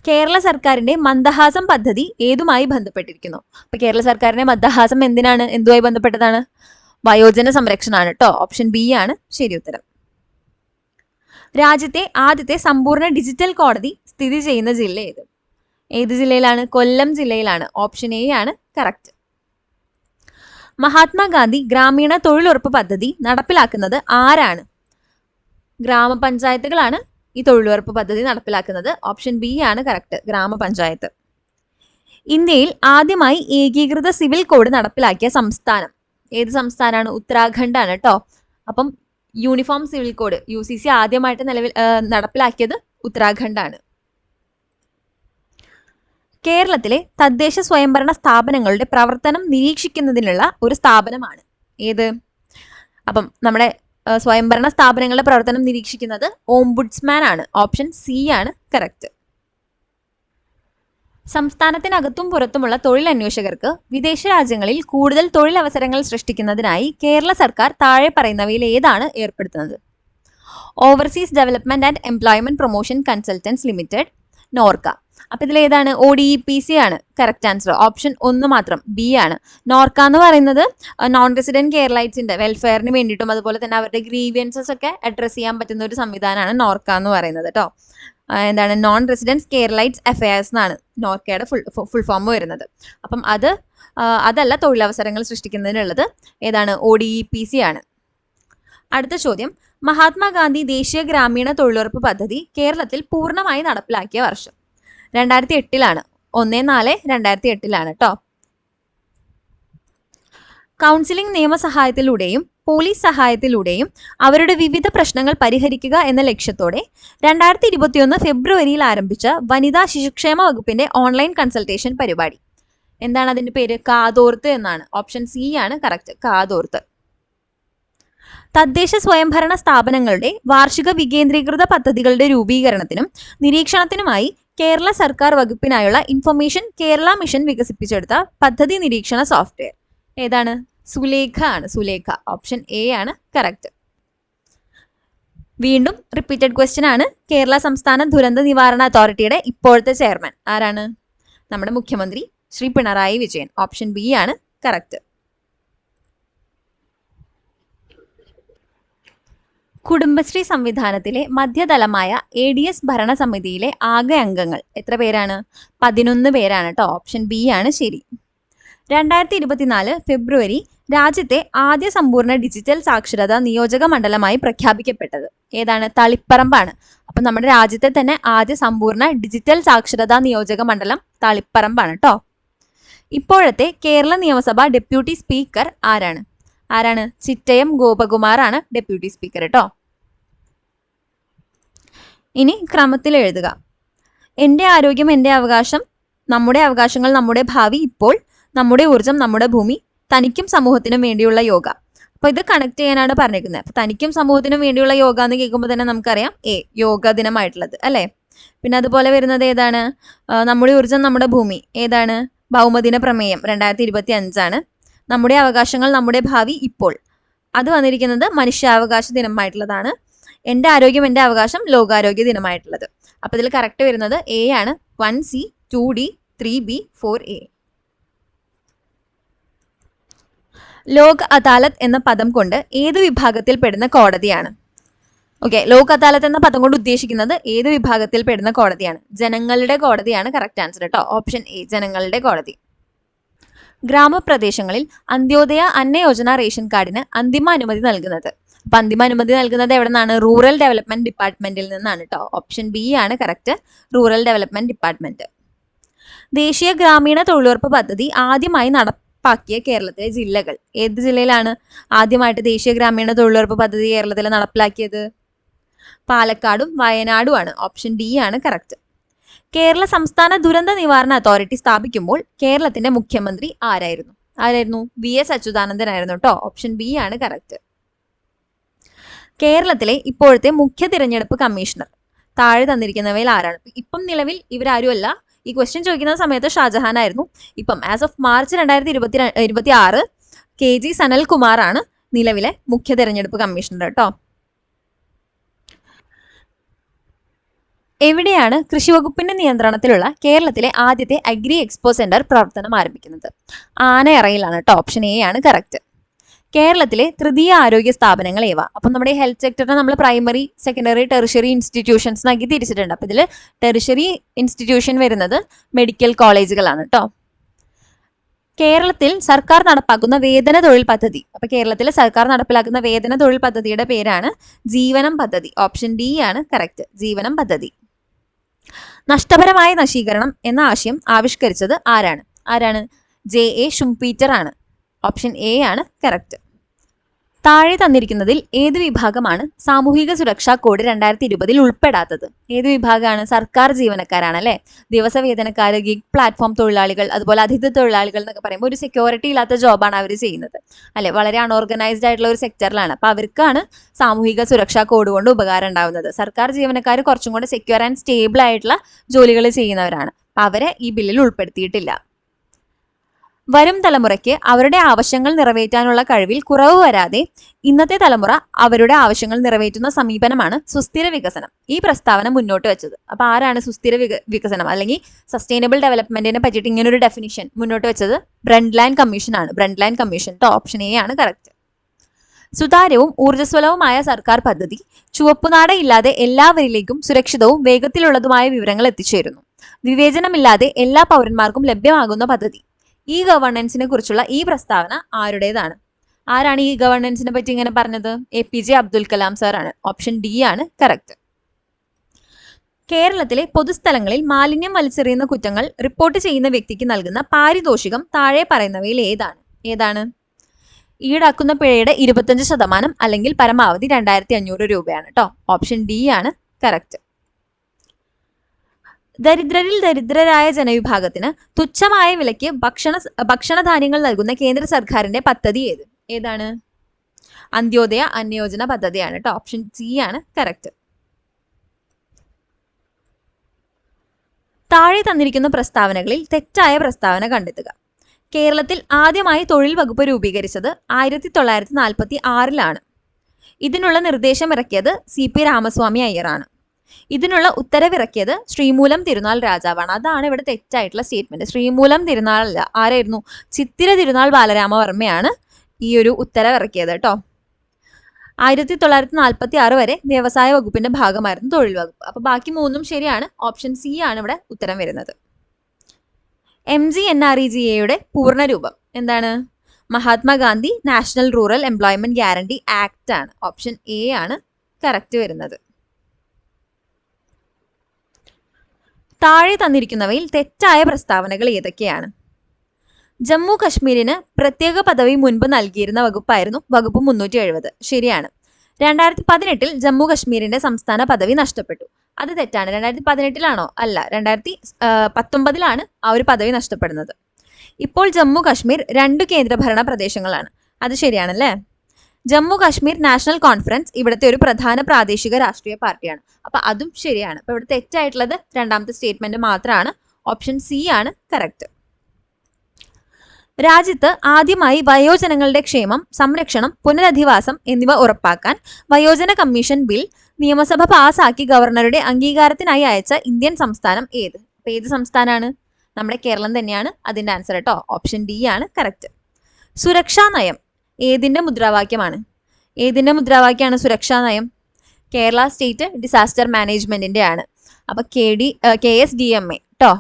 കേരള സർക്കാരിന്റെ മന്ദഹാസം പദ്ധതി ഏതുമായി ബന്ധപ്പെട്ടിരിക്കുന്നു? അപ്പൊ കേരള സർക്കാരിന്റെ മന്ദഹാസം എന്തുമായി ബന്ധപ്പെട്ടതാണ്? വയോജന സംരക്ഷണമാണ് കേട്ടോ. ഓപ്ഷൻ ബി ആണ് ശരി ഉത്തരം. രാജ്യത്തെ ആദ്യത്തെ സമ്പൂർണ്ണ ഡിജിറ്റൽ കോടതി സ്ഥിതി ചെയ്യുന്ന ജില്ല ഏത് ജില്ലയിലാണ്? കൊല്ലം ജില്ലയിലാണ്. ഓപ്ഷൻ എ ആണ് കറക്റ്റ്. മഹാത്മാഗാന്ധി ഗ്രാമീണ തൊഴിലുറപ്പ് പദ്ധതി നടപ്പിലാക്കുന്നത് ആരാണ്? ഗ്രാമപഞ്ചായത്തുകളാണ് ഈ തൊഴിലുറപ്പ് പദ്ധതി നടപ്പിലാക്കുന്നത്. ഓപ്ഷൻ ബി ആണ് കറക്റ്റ്, ഗ്രാമപഞ്ചായത്ത്. ഇന്ത്യയിൽ ആദ്യമായി ഏകീകൃത സിവിൽ കോഡ് നടപ്പിലാക്കിയ സംസ്ഥാനം ഏത് സംസ്ഥാനമാണ്? ഉത്തരാഖണ്ഡ് ആണ് കേട്ടോ. അപ്പം യൂണിഫോം സിവിൽ കോഡ് UCC ആദ്യമായിട്ട് നടപ്പിലാക്കിയത് ഉത്തരാഖണ്ഡാണ്. കേരളത്തിലെ തദ്ദേശ സ്വയംഭരണ സ്ഥാപനങ്ങളുടെ പ്രവർത്തനം നിരീക്ഷിക്കുന്നതിനുള്ള ഒരു സ്ഥാപനമാണ് ഏത്? അപ്പം നമ്മുടെ സ്വയംഭരണ സ്ഥാപനങ്ങളുടെ പ്രവർത്തനം നിരീക്ഷിക്കുന്നത് ഓംബുഡ്സ്മാൻ ആണ്. ഓപ്ഷൻ സി ആണ് കറക്റ്റ്. സംസ്ഥാനത്തിനകത്തും പുറത്തുമുള്ള തൊഴിലന്വേഷകർക്ക് വിദേശ രാജ്യങ്ങളിൽ കൂടുതൽ തൊഴിലവസരങ്ങൾ സൃഷ്ടിക്കുന്നതിനായി കേരള സർക്കാർ താഴെ പറയുന്നവയിൽ ഏതാണ് ഏർപ്പെടുത്തുന്നത്? Overseas development and employment promotion consultants limited, Norka. അപ്പൊ ഇതിൽ ഏതാണ്? ODEPC ആണ് കറക്റ്റ് ആൻസർ. ഓപ്ഷൻ 1 മാത്രം, ബി ആണ്. നോർക്ക എന്ന് പറയുന്നത് നോൺ റെസിഡന്റ് കേരളൈറ്റ്സിന്റെ വെൽഫെയറിന് വേണ്ടിയിട്ടും അതുപോലെ തന്നെ അവരുടെ ഗ്രീവിയൻസസ് ഒക്കെ അഡ്രസ് ചെയ്യാൻ പറ്റുന്ന ഒരു സംവിധാനമാണ് നോർക്ക എന്ന് പറയുന്നത് കേട്ടോ. എന്താണ്? നോൺ റെസിഡൻസ് കേരളൈറ്റ്സ് അഫയേഴ്സ് എന്നാണ് നോർക്കയുടെ ഫുൾ ഫോം വരുന്നത്. അപ്പം അതല്ല തൊഴിലവസരങ്ങൾ സൃഷ്ടിക്കുന്നതിനുള്ളത് ഏതാണ്? ODEPC ആണ്. അടുത്ത ചോദ്യം, മഹാത്മാഗാന്ധി ദേശീയ ഗ്രാമീണ തൊഴിലുറപ്പ് പദ്ധതി കേരളത്തിൽ പൂർണ്ണമായി നടപ്പിലാക്കിയ വർഷം? 2008 1/4/2008 കേട്ടോ. കൗൺസിലിംഗ് നിയമസഹായത്തിലൂടെയും പോലീസ് സഹായത്തിലൂടെയും അവരുടെ വിവിധ പ്രശ്നങ്ങൾ പരിഹരിക്കുക എന്ന ലക്ഷ്യത്തോടെ 2021 ഫെബ്രുവരിയിൽ ആരംഭിച്ച വനിതാ ശിശുക്ഷേമ വകുപ്പിന്റെ ഓൺലൈൻ കൺസൾട്ടേഷൻ പരിപാടി എന്താണ്? അതിന്റെ പേര് കാതോർത്ത് എന്നാണ്. ഓപ്ഷൻ സി ആണ് കറക്റ്റ്, കാതോർത്ത്. തദ്ദേശ സ്വയംഭരണ സ്ഥാപനങ്ങളുടെ വാർഷിക വികേന്ദ്രീകൃത പദ്ധതികളുടെ രൂപീകരണത്തിനും നിരീക്ഷണത്തിനുമായി കേരള സർക്കാർ വകുപ്പിനായുള്ള ഇൻഫർമേഷൻ കേരള മിഷൻ വികസിപ്പിച്ചെടുത്ത പദ്ധതി നിരീക്ഷണ സോഫ്റ്റ്വെയർ ഏതാണ്? സുലേഖ ആണ്, സുലേഖ. ഓപ്ഷൻ എ ആണ് കറക്റ്റ്. വീണ്ടും റിപ്പീറ്റഡ് ക്വസ്റ്റ്യൻ ആണ്. കേരള സംസ്ഥാന ദുരന്ത നിവാരണ അതോറിറ്റിയുടെ ഇപ്പോഴത്തെ ചെയർമാൻ ആരാണ്? നമ്മുടെ മുഖ്യമന്ത്രി ശ്രീ പിണറായി വിജയൻ. ഓപ്ഷൻ ബി ആണ് കറക്റ്റ്. കുടുംബശ്രീ സംവിധാനത്തിലെ മധ്യതലമായ ADS ഭരണസമിതിയിലെ ആകെ അംഗങ്ങൾ എത്ര പേരാണ്? 11 പേരാണ് കേട്ടോ. ഓപ്ഷൻ ബി ആണ് ശരി. 2024 ഫെബ്രുവരി രാജ്യത്തെ ആദ്യ സമ്പൂർണ്ണ ഡിജിറ്റൽ സാക്ഷരതാ നിയോജക മണ്ഡലമായി പ്രഖ്യാപിക്കപ്പെട്ടത് ഏതാണ്? തളിപ്പറമ്പാണ്. അപ്പം നമ്മുടെ രാജ്യത്തെ തന്നെ ആദ്യ സമ്പൂർണ്ണ ഡിജിറ്റൽ സാക്ഷരതാ നിയോജക മണ്ഡലം തളിപ്പറമ്പാണ് കേട്ടോ. ഇപ്പോഴത്തെ കേരള നിയമസഭ ഡെപ്യൂട്ടി സ്പീക്കർ ആരാണ്? ചിറ്റയം ഗോപകുമാർ ആണ് ഡെപ്യൂട്ടി സ്പീക്കർ കേട്ടോ. ഇനി ക്രമത്തിൽ എഴുതുക. എൻ്റെ ആരോഗ്യം എൻ്റെ അവകാശം, നമ്മുടെ അവകാശങ്ങൾ നമ്മുടെ ഭാവി ഇപ്പോൾ, നമ്മുടെ ഊർജം നമ്മുടെ ഭൂമി, തനിക്കും സമൂഹത്തിനും വേണ്ടിയുള്ള യോഗ. അപ്പൊ ഇത് കണക്ട് ചെയ്യാനാണ് പറഞ്ഞിരിക്കുന്നത്. അപ്പൊ തനിക്കും സമൂഹത്തിനും വേണ്ടിയുള്ള യോഗ എന്ന് കേൾക്കുമ്പോൾ തന്നെ നമുക്കറിയാം യോഗ ദിനമായിട്ടുള്ളത് അല്ലേ. പിന്നെ അതുപോലെ വരുന്നത് ഏതാണ്? നമ്മുടെ ഊർജം നമ്മുടെ ഭൂമി ഏതാണ്? ഭൗമദിന പ്രമേയം 2025 ആണ്. നമ്മുടെ അവകാശങ്ങൾ നമ്മുടെ ഭാവി ഇപ്പോൾ, അത് വന്നിരിക്കുന്നത് മനുഷ്യാവകാശ ദിനമായിട്ടുള്ളതാണ്. എൻ്റെ ആരോഗ്യം എൻ്റെ അവകാശം ലോകാരോഗ്യ ദിനമായിട്ടുള്ളത്. അപ്പൊ ഇതിൽ കറക്റ്റ് വരുന്നത് എ ആണ്. 1C 2D 3B 4A. Lok Adalat എന്ന പദം കൊണ്ട് ഏത് വിഭാഗത്തിൽ പെടുന്ന കോടതിയാണ്? ലോക് അദാലത്ത് എന്ന പദം കൊണ്ട് ഉദ്ദേശിക്കുന്നത് ഏത് വിഭാഗത്തിൽ പെടുന്ന കോടതിയാണ്? ജനങ്ങളുടെ കോടതിയാണ് കറക്റ്റ് ആൻസർ കേട്ടോ. ഓപ്ഷൻ എ, ജനങ്ങളുടെ കോടതി. ഗ്രാമപ്രദേശങ്ങളിൽ അന്ത്യോദയ അന്ന യോജന റേഷൻ കാർഡിന് അന്തിമ അനുമതി നൽകുന്നത്? അപ്പൊ അന്തിമ അനുമതി നൽകുന്നത് എവിടെ നിന്നാണ്? റൂറൽ ഡെവലപ്മെന്റ് ഡിപ്പാർട്ട്മെന്റിൽ നിന്നാണ് കേട്ടോ. ഓപ്ഷൻ ബി ആണ് കറക്റ്റ്, റൂറൽ ഡെവലപ്മെന്റ് ഡിപ്പാർട്ട്മെന്റ്. ദേശീയ ഗ്രാമീണ തൊഴിലുറപ്പ് പദ്ധതി ആദ്യമായി നടപ്പാക്കിയ കേരളത്തിലെ ജില്ലകൾ ഏത് ജില്ലയിലാണ് ആദ്യമായിട്ട് ദേശീയ ഗ്രാമീണ തൊഴിലുറപ്പ് പദ്ധതി കേരളത്തിൽ നടപ്പിലാക്കിയത്? പാലക്കാടും വയനാടും ആണ്. ഓപ്ഷൻ ഡി ആണ് കറക്റ്റ്. കേരള സംസ്ഥാന ദുരന്ത നിവാരണ അതോറിറ്റി സ്ഥാപിക്കുമ്പോൾ കേരളത്തിന്റെ മുഖ്യമന്ത്രി ആരായിരുന്നു? VS അച്യുതാനന്ദൻ ആയിരുന്നു കേട്ടോ. ഓപ്ഷൻ ബി ആണ് കറക്റ്റ്. കേരളത്തിലെ ഇപ്പോഴത്തെ മുഖ്യ തിരഞ്ഞെടുപ്പ് കമ്മീഷണർ താഴെ തന്നിരിക്കുന്നവയിൽ ആരാണ്? ഇപ്പം നിലവിൽ ഇവരാരുമല്ല. ഈ ക്വസ്റ്റ്യൻ ചോദിക്കുന്ന സമയത്ത് ഷാജഹാൻ ആയിരുന്നു. ഇപ്പം as of March 2026 KG Sanalkumar ആണ് നിലവിലെ മുഖ്യ തിരഞ്ഞെടുപ്പ് കമ്മീഷണർ കേട്ടോ. എവിടെയാണ് കൃഷിവകുപ്പിന്റെ നിയന്ത്രണത്തിലുള്ള കേരളത്തിലെ ആദ്യത്തെ അഗ്രി എക്സ്പോ സെന്റർ പ്രവർത്തനം ആരംഭിക്കുന്നത്? ആനയറയിലാണ് കേട്ടോ. ഓപ്ഷൻ എ ആണ് കറക്റ്റ്. കേരളത്തിലെ തൃതീയ ആരോഗ്യ സ്ഥാപനങ്ങൾ ഏവ? അപ്പം നമ്മുടെ ഹെൽത്ത് സെക്ടറിനെ നമ്മൾ പ്രൈമറി, സെക്കൻഡറി, ടെറിഷറി ഇൻസ്റ്റിറ്റ്യൂഷൻസ് ആക്കി തിരിച്ചിട്ടുണ്ട്. അപ്പം ഇതിൽ ടെറിഷറി ഇൻസ്റ്റിറ്റ്യൂഷൻ വരുന്നത് മെഡിക്കൽ കോളേജുകളാണ് കേട്ടോ. കേരളത്തിൽ സർക്കാർ നടപ്പാക്കുന്ന വേതന തൊഴിൽ പദ്ധതി. അപ്പൊ കേരളത്തിൽ സർക്കാർ നടപ്പിലാക്കുന്ന വേതന തൊഴിൽ പദ്ധതിയുടെ പേരാണ് ജീവനം പദ്ധതി. ഓപ്ഷൻ ഡി ആണ് കറക്റ്റ്, ജീവനം പദ്ധതി. നഷ്ടപരമായ നശീകരണം എന്ന ആശയം ആവിഷ്കരിച്ചത് ആരാണ്? JA ഷുംപീറ്റർ ആണ്. ഓപ്ഷൻ എ ആണ് കറക്റ്റ്. താഴെ തന്നിരിക്കുന്നതിൽ ഏത് വിഭാഗമാണ് സാമൂഹിക സുരക്ഷാ കോഡ് 2020 ഉൾപ്പെടാത്തത്? ഏത് വിഭാഗമാണ്? സർക്കാർ ജീവനക്കാരാണ് അല്ലെ. ദിവസവേതനക്കാർ, ഗിഗ് പ്ലാറ്റ്ഫോം തൊഴിലാളികൾ, അതുപോലെ അതിഥി തൊഴിലാളികൾ എന്നൊക്കെ പറയുമ്പോൾ ഒരു സെക്യൂരിറ്റി ഇല്ലാത്ത ജോബാണ് അവർ ചെയ്യുന്നത് അല്ലെ. വളരെ അൺഓർഗനൈസ്ഡ് ആയിട്ടുള്ള ഒരു സെക്ടറിലാണ്. അപ്പൊ അവർക്കാണ് സാമൂഹിക സുരക്ഷാ കോഡ് കൊണ്ട് ഉപകാരം ഉണ്ടാവുന്നത്. സർക്കാർ ജീവനക്കാർ കുറച്ചും കൂടെ സെക്യൂർ ആൻഡ് സ്റ്റേബിൾ ആയിട്ടുള്ള ജോലികൾ ചെയ്യുന്നവരാണ്. അപ്പൊ അവരെ ഈ ബില്ലിൽ ഉൾപ്പെടുത്തിയിട്ടില്ല. വരും തലമുറയ്ക്ക് അവരുടെ ആവശ്യങ്ങൾ നിറവേറ്റാനുള്ള കഴിവിൽ കുറവ് വരാതെ ഇന്നത്തെ തലമുറ അവരുടെ ആവശ്യങ്ങൾ നിറവേറ്റുന്ന സമീപനമാണ് സുസ്ഥിര വികസനം. ഈ പ്രസ്താവന മുന്നോട്ട് വെച്ചത്. അപ്പൊ ആരാണ് സുസ്ഥിര വികസനം അല്ലെങ്കിൽ സസ്റ്റൈനബിൾ ഡെവലപ്മെന്റിനെ പറ്റിയിട്ട് ഇങ്ങനൊരു ഡെഫിനിഷൻ മുന്നോട്ട് വെച്ചത്? ബ്രണ്ട്ലൈൻ കമ്മീഷൻ ആണ്. ബ്രണ്ട്ലൈൻ കമ്മീഷൻ. ഓപ്ഷൻ എ ആണ് കറക്റ്റ്. സുതാര്യവും ഊർജ്ജസ്വലവുമായ സർക്കാർ പദ്ധതി ചുവപ്പുനാടയില്ലാതെ എല്ലാവരിലേക്കും സുരക്ഷിതവും വേഗത്തിലുള്ളതുമായ വിവരങ്ങൾ എത്തിച്ചേരുന്നു. വിവേചനമില്ലാതെ എല്ലാ പൗരന്മാർക്കും ലഭ്യമാകുന്ന പദ്ധതി. ഈ ഗവേണൻസിനെ കുറിച്ചുള്ള ഈ പ്രസ്താവന ആരുടേതാണ്? ആരാണ് ഈ ഗവേണൻസിനെ പറ്റി ഇങ്ങനെ പറഞ്ഞത്? APJ അബ്ദുൽ കലാം സാർ ആണ്. ഓപ്ഷൻ ഡി ആണ് കറക്റ്റ്. കേരളത്തിലെ പൊതുസ്ഥലങ്ങളിൽ മാലിന്യം വലിച്ചെറിയുന്ന കുറ്റങ്ങൾ റിപ്പോർട്ട് ചെയ്യുന്ന വ്യക്തിക്ക് നൽകുന്ന പാരിതോഷികം താഴെ പറയുന്നവയിൽ ഏതാണ്? ഈടാക്കുന്ന പിഴയുടെ 25% അല്ലെങ്കിൽ പരമാവധി 2500 രൂപയാണ് കേട്ടോ. ഓപ്ഷൻ ഡി ആണ് കറക്റ്റ്. ദരിദ്രരിൽ ദരിദ്രരായ ജനവിഭാഗത്തിന് തുച്ഛമായ വിലയ്ക്ക് ഭക്ഷണധാന്യങ്ങൾ നൽകുന്ന കേന്ദ്ര സർക്കാരിന്റെ പദ്ധതി ഏതാണ്? അന്ത്യോദയ അന്നയോജന പദ്ധതിയാണ് കേട്ടോ. ഓപ്ഷൻ സി ആണ് കറക്റ്റ്. താഴെ തന്നിരിക്കുന്ന പ്രസ്താവനകളിൽ തെറ്റായ പ്രസ്താവന കണ്ടെത്തുക. കേരളത്തിൽ ആദ്യമായി തൊഴിൽ വകുപ്പ് രൂപീകരിച്ചത് 1946 ഇതിനുള്ള നിർദ്ദേശം ഇറക്കിയത് CP രാമസ്വാമി അയ്യറാണ്. ഇതിനുള്ള ഉത്തരവിറക്കിയത് ശ്രീമൂലം തിരുനാൾ രാജാവാണ്. അതാണ് ഇവിടെ തെറ്റായിട്ടുള്ള സ്റ്റേറ്റ്മെന്റ്. ശ്രീമൂലം തിരുനാൾ അല്ല, ആരായിരുന്നു? ചിത്തിര തിരുനാൾ ബാലരാമവർമ്മയാണ് ഈ ഒരു ഉത്തരവിറക്കിയത് കേട്ടോ. 1946 വരെ വ്യവസായ വകുപ്പിന്റെ ഭാഗമായിരുന്നു തൊഴിൽ വകുപ്പ്. അപ്പൊ ബാക്കി മൂന്നും ശരിയാണ്. ഓപ്ഷൻ സി ആണ് ഇവിടെ ഉത്തരം വരുന്നത്. MGNREGA പൂർണ്ണരൂപം എന്താണ്? Mahatma Gandhi national rural employment guarantee act ആണ്. ഓപ്ഷൻ എ ആണ് കറക്റ്റ് വരുന്നത്. താഴെ തന്നിരിക്കുന്നവയിൽ തെറ്റായ പ്രസ്താവനകൾ ഏതൊക്കെയാണ്? ജമ്മു കശ്മീരിന് പ്രത്യേക പദവി മുൻപ് നൽകിയിരുന്ന വകുപ്പായിരുന്നു വകുപ്പ് 370. ശരിയാണ്. 2018 ജമ്മു കശ്മീരിന്റെ സംസ്ഥാന പദവി നഷ്ടപ്പെട്ടു. അത് തെറ്റാണ്. 2018 അല്ല, 2019 ആ ഒരു പദവി നഷ്ടപ്പെടുന്നത്. ഇപ്പോൾ ജമ്മു കശ്മീർ 2 കേന്ദ്രഭരണ പ്രദേശങ്ങളാണ്. അത് ശരിയാണല്ലേ. ജമ്മു കാശ്മീർ നാഷണൽ കോൺഫറൻസ് ഇവിടുത്തെ ഒരു പ്രധാന പ്രാദേശിക രാഷ്ട്രീയ പാർട്ടിയാണ്. അപ്പൊ അതും ശരിയാണ്. അപ്പൊ ഇവിടെ തെറ്റായിട്ടുള്ളത് രണ്ടാമത്തെ സ്റ്റേറ്റ്മെന്റ് മാത്രമാണ്. ഓപ്ഷൻ സി ആണ് കറക്റ്റ്. രാജ്യത്ത് ആദ്യമായി വയോജനങ്ങളുടെ ക്ഷേമം, സംരക്ഷണം, പുനരധിവാസം എന്നിവ ഉറപ്പാക്കാൻ വയോജന കമ്മീഷൻ ബിൽ നിയമസഭ പാസാക്കി ഗവർണറുടെ അംഗീകാരത്തിനായി അയച്ച ഇന്ത്യൻ സംസ്ഥാനം ഏത്? അപ്പൊ ഏത് സംസ്ഥാനമാണ്? നമ്മുടെ കേരളം തന്നെയാണ് അതിന്റെ ആൻസർ കേട്ടോ. ഓപ്ഷൻ ഡി ആണ് കറക്റ്റ്. സുരക്ഷാ നയം ഏതിന്റെ മുദ്രാവാക്യമാണ്? സുരക്ഷാ നയം? കേരള സ്റ്റേറ്റ് ഡിസാസ്റ്റർ മാനേജ്മെന്റിന്റെ ആണ്. അപ്പൊ KSDMA കേട്ടോ.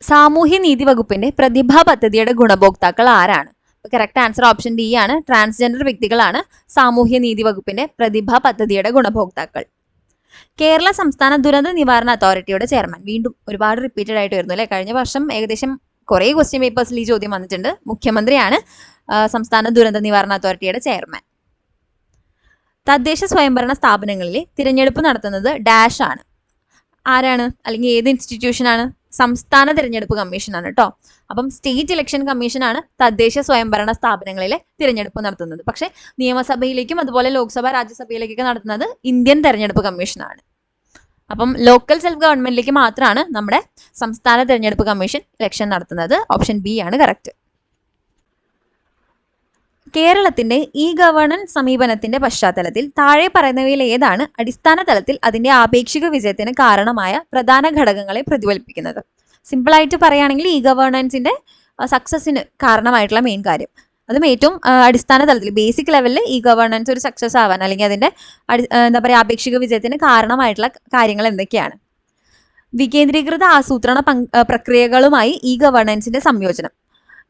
സാമൂഹ്യനീതി വകുപ്പിന്റെ പ്രതിഭ പദ്ധതിയുടെ ഗുണഭോക്താക്കൾ ആരാണ്? കറക്റ്റ് ആൻസർ ഓപ്ഷൻ ഡി ആണ്. ട്രാൻസ്ജെൻഡർ വ്യക്തികളാണ് സാമൂഹ്യനീതി വകുപ്പിന്റെ പ്രതിഭ പദ്ധതിയുടെ ഗുണഭോക്താക്കൾ. കേരള സംസ്ഥാന ദുരന്ത നിവാരണ അതോറിറ്റിയുടെ ചെയർമാൻ. വീണ്ടും ഒരുപാട് റിപ്പീറ്റഡ് ആയിട്ട് വരുന്നു അല്ലെ. കഴിഞ്ഞ വർഷം ഏകദേശം കുറേ ക്വസ്റ്റ്യൻ പേപ്പേഴ്സിൽ ഈ ചോദ്യം വന്നിട്ടുണ്ട്. മുഖ്യമന്ത്രിയാണ് സംസ്ഥാന ദുരന്ത നിവാരണ അതോറിറ്റിയുടെ ചെയർമാൻ. തദ്ദേശ സ്വയംഭരണ സ്ഥാപനങ്ങളിലെ തിരഞ്ഞെടുപ്പ് നടത്തുന്നത് ഡാഷ് ആണ്. ആരാണ്? അല്ലെങ്കിൽ ഏത് ഇൻസ്റ്റിറ്റ്യൂഷനാണ്? സംസ്ഥാന തിരഞ്ഞെടുപ്പ് കമ്മീഷനാണ് കേട്ടോ. അപ്പം സ്റ്റേറ്റ് ഇലക്ഷൻ കമ്മീഷനാണ് തദ്ദേശ സ്വയംഭരണ സ്ഥാപനങ്ങളിലെ തിരഞ്ഞെടുപ്പ് നടത്തുന്നത്. പക്ഷേ നിയമസഭയിലേക്കും അതുപോലെ ലോക്സഭ, രാജ്യസഭയിലേക്കൊക്കെ നടത്തുന്നത് ഇന്ത്യൻ തെരഞ്ഞെടുപ്പ് കമ്മീഷനാണ്. അപ്പം ലോക്കൽ സെൽഫ് ഗവൺമെന്റിലേക്ക് മാത്രമാണ് നമ്മുടെ സംസ്ഥാന തെരഞ്ഞെടുപ്പ് കമ്മീഷൻ ഇലക്ഷൻ നടത്തുന്നത്. ഓപ്ഷൻ ബി ആണ് കറക്റ്റ്. കേരളത്തിന്റെ ഇ ഗവേണൻസ് സമീപനത്തിന്റെ പശ്ചാത്തലത്തിൽ താഴെ പറയുന്നവയിൽ ഏതാണ് അടിസ്ഥാന തലത്തിൽ അതിന്റെ ആപേക്ഷിക വിജയത്തിന് കാരണമായ പ്രധാന ഘടകങ്ങളെ പ്രതിഫലിപ്പിക്കുന്നത്? സിമ്പിളായിട്ട് പറയുകയാണെങ്കിൽ ഇ ഗവേണൻസിന്റെ സക്സസിന് കാരണമായിട്ടുള്ള മെയിൻ കാര്യം, അതും ഏറ്റവും അടിസ്ഥാന തലത്തിൽ ബേസിക് ലെവലിൽ ഇ ഗവേണൻസ് ഒരു സക്സസ് ആവാൻ അല്ലെങ്കിൽ അതിന്റെ എന്താ പറയുക ആപേക്ഷിക വിജയത്തിന് കാരണമായിട്ടുള്ള കാര്യങ്ങൾ എന്തൊക്കെയാണ്? വികേന്ദ്രീകൃത ആസൂത്രണ പ്രക്രിയകളുമായി ഇ ഗവേണൻസിന്റെ സംയോജനം.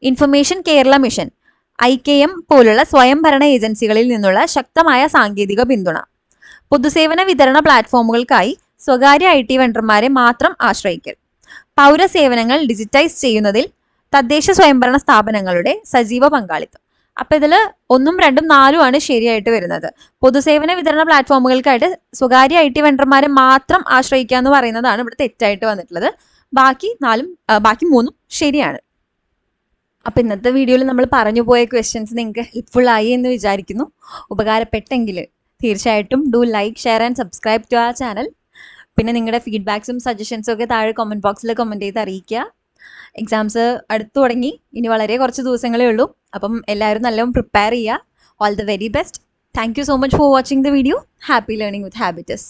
ഇൻഫർമേഷൻ കേരള മിഷൻ IKM പോലുള്ള സ്വയംഭരണ ഏജൻസികളിൽ നിന്നുള്ള ശക്തമായ സാങ്കേതിക പിന്തുണ. പൊതുസേവന വിതരണ പ്ലാറ്റ്ഫോമുകൾക്കായി സ്വകാര്യ IT വെണ്ടർമാരെ മാത്രം ആശ്രയിക്കൽ. പൗരസേവനങ്ങൾ ഡിജിറ്റൈസ് ചെയ്യുന്നതിൽ തദ്ദേശ സ്വയംഭരണ സ്ഥാപനങ്ങളുടെ സജീവ പങ്കാളിത്തം. അപ്പൊ ഇതിൽ 1, 2, 4 ആണ് ശരിയായിട്ട് വരുന്നത്. പൊതുസേവന വിതരണ പ്ലാറ്റ്ഫോമുകൾക്കായിട്ട് സ്വകാര്യ IT വെണ്ടർമാരെ മാത്രം ആശ്രയിക്കുക എന്ന് പറയുന്നതാണ് ഇവിടെ തെറ്റായിട്ട് വന്നിട്ടുള്ളത്. ബാക്കി 3 ശരിയാണ്. അപ്പൊ ഇന്നത്തെ വീഡിയോയിൽ നമ്മൾ പറഞ്ഞു പോയ ക്വസ്റ്റ്യൻസ് നിങ്ങൾക്ക് ഹെൽപ്ഫുൾ ആയി എന്ന് വിചാരിക്കുന്നു. ഉപകാരപ്പെട്ടെങ്കിൽ തീർച്ചയായിട്ടും do like, share and subscribe to our channel. പിന്നെ നിങ്ങളുടെ ഫീഡ്ബാക്സും സജഷൻസും ഒക്കെ താഴെ കമൻറ്റ് ബോക്സിൽ കമൻറ്റ് ചെയ്ത് അറിയിക്കുക. എക്സാംസ് അടുത്തു തുടങ്ങി, ഇനി വളരെ കുറച്ച് ദിവസങ്ങളേ ഉള്ളൂ. അപ്പം എല്ലാവരും നല്ലോണം പ്രിപ്പയർ ചെയ്യുക. All the very best. Thank you so much for watching the video. Happy learning with habits.